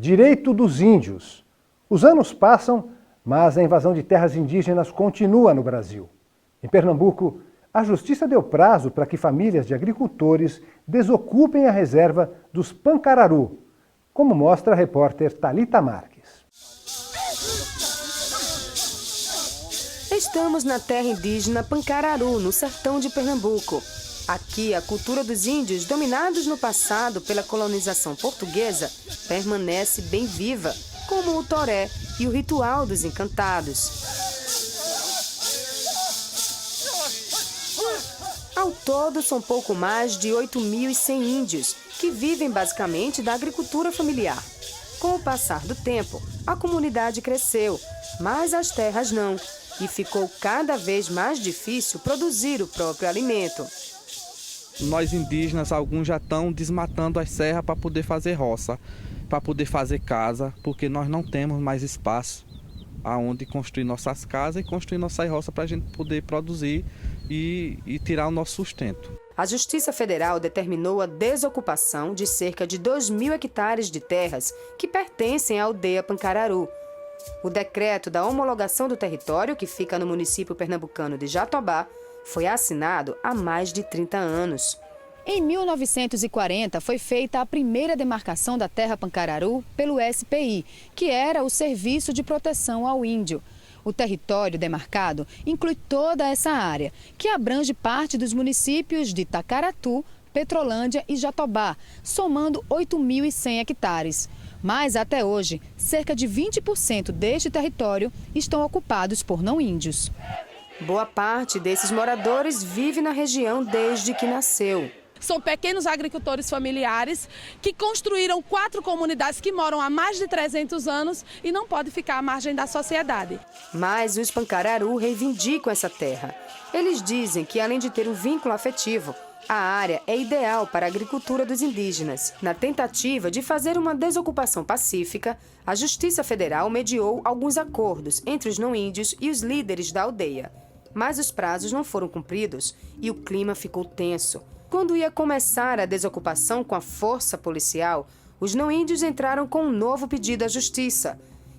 Direito dos índios. Os anos passam, mas a invasão de terras indígenas continua no Brasil. Em Pernambuco, a Justiça deu prazo para que famílias de agricultores desocupem a reserva dos Pancararu, como mostra a repórter Thalita Marques. Estamos na terra indígena Pancararu, no sertão de Pernambuco. Aqui, a cultura dos índios, dominados no passado pela colonização portuguesa, permanece bem viva, como o toré e o ritual dos encantados. Ao todo, são pouco mais de 8.100 índios, que vivem basicamente da agricultura familiar. Com o passar do tempo, a comunidade cresceu, mas as terras não, e ficou cada vez mais difícil produzir o próprio alimento. Nós indígenas, alguns já estão desmatando as serras para poder fazer roça, para poder fazer casa, porque nós não temos mais espaço aonde construir nossas casas e construir nossas roças para a gente poder produzir e tirar o nosso sustento. A Justiça Federal determinou a desocupação de cerca de 2.000 hectares de terras que pertencem à aldeia Pancararu. O decreto da homologação do território, que fica no município pernambucano de Jatobá, foi assinado há mais de 30 anos. Em 1940, foi feita a primeira demarcação da terra Pancararu pelo SPI, que era o Serviço de Proteção ao Índio. O território demarcado inclui toda essa área, que abrange parte dos municípios de Tacaratu, Petrolândia e Jatobá, somando 8.100 hectares. Mas, até hoje, cerca de 20% deste território estão ocupados por não-índios. Boa parte desses moradores vive na região desde que nasceu. São pequenos agricultores familiares que construíram 4 comunidades que moram há mais de 300 anos e não podem ficar à margem da sociedade. Mas os Pancararu reivindicam essa terra. Eles dizem que, além de ter um vínculo afetivo, a área é ideal para a agricultura dos indígenas. Na tentativa de fazer uma desocupação pacífica, a Justiça Federal mediou alguns acordos entre os não-índios e os líderes da aldeia. Mas os prazos não foram cumpridos e o clima ficou tenso. Quando ia começar a desocupação com a força policial, os não-índios entraram com um novo pedido à Justiça.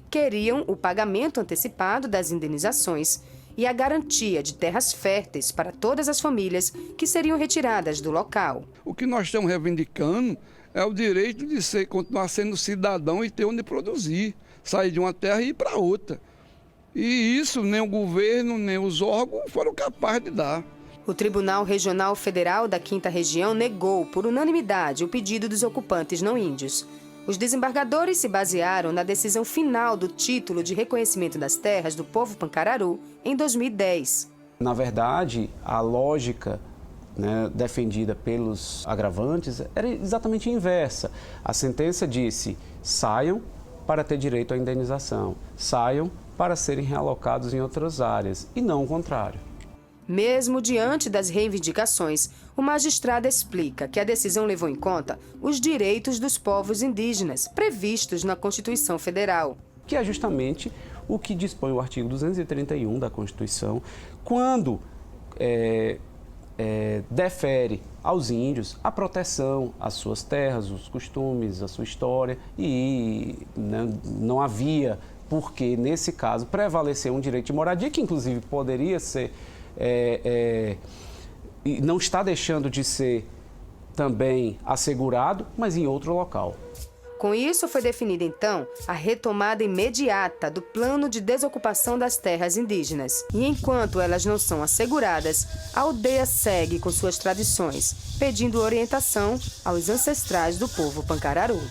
Queriam o pagamento antecipado das indenizações e a garantia de terras férteis para todas as famílias que seriam retiradas do local. O que nós estamos reivindicando é o direito de continuar sendo cidadão e ter onde produzir, sair de uma terra e ir para outra. E isso nem o governo, nem os órgãos foram capazes de dar. O Tribunal Regional Federal da 5ª Região negou, por unanimidade, o pedido dos ocupantes não-índios. Os desembargadores se basearam na decisão final do título de reconhecimento das terras do povo Pancararu em 2010. Na verdade, a lógica defendida pelos agravantes era exatamente inversa. A sentença disse: saiam para ter direito à indenização, saiam para serem realocados em outras áreas, e não o contrário. Mesmo diante das reivindicações, o magistrado explica que a decisão levou em conta os direitos dos povos indígenas previstos na Constituição Federal. Que é justamente o que dispõe o artigo 231 da Constituição, quando defere aos índios a proteção às suas terras, os costumes, a sua história, e não havia por que, nesse caso, prevalecer um direito de moradia, que inclusive poderia ser, e não está deixando de ser também assegurado, mas em outro local. Com isso, foi definida, então, a retomada imediata do plano de desocupação das terras indígenas. E enquanto elas não são asseguradas, a aldeia segue com suas tradições, pedindo orientação aos ancestrais do povo Pancararu.